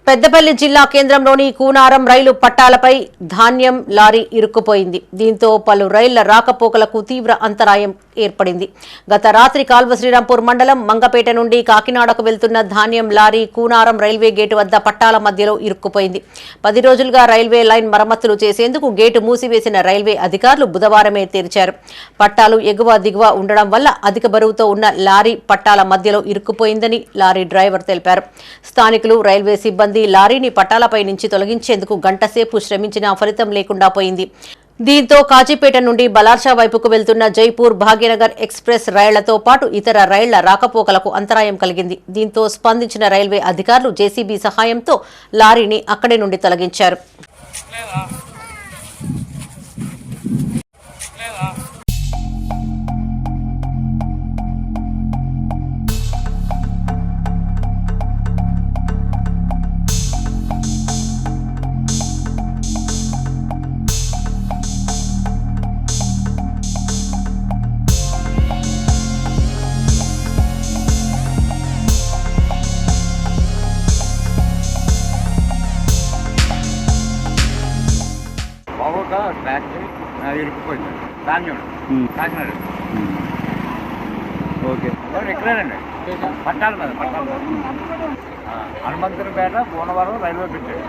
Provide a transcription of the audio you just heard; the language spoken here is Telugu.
పెద్దపల్లి జిల్లా కేంద్రంలోని కూనారం రైలు పట్టాలపై ధాన్యం లారీ ఇరుక్కుపోయింది. దీంతో పలు రైళ్ల రాకపోకలకు తీవ్ర అంతరాయం ఏర్పడింది. గత రాత్రి కాల్వ శ్రీరాంపూర్ మండలం మంగపేట నుండి కాకినాడకు వెళ్తున్న ధాన్యం లారీ కూనారం రైల్వే గేటు వద్ద పట్టాల మధ్యలో ఇరుక్కుపోయింది. 10 రోజులుగా రైల్వే లైన్ మరమ్మతులు చేసేందుకు గేటు మూసివేసిన రైల్వే అధికారులు బుధవారమే తెరిచారు. పట్టాలు ఎగువ దిగువ ఉండడం వల్ల అధిక బరువుతో ఉన్న లారీ పట్టాల మధ్యలో ఇరుక్కుపోయిందని లారీ డ్రైవర్ తెలిపారు. స్థానికులు రైల్వే సిబ్బంది లారీని పట్టాలపై నుంచి తొలగించేందుకు గంటసేపు శ్రమించినా ఫలితం లేకుండా పోయింది. దీంతో కాజీపేట నుండి బలార్షా వైపుకు వెళ్తున్న జైపూర్ భాగ్యనగర్ ఎక్స్ప్రెస్ రైళ్లతో పాటు ఇతర రైళ్ల రాకపోకలకు అంతరాయం కలిగింది. దీంతో స్పందించిన రైల్వే అధికారులు జేసీబీ సహాయంతో లారీని అక్కడి నుండి తొలగించారు. బాబోగా ఫ్యాక్టరీ ఇరుక్కుపోయింది ధాన్యం కాకినాడ. ఓకే ఎక్కడేనండి పట్టాలి మీద హనుమంతునిపేట భువనవరం రైల్వే పెట్టాడు.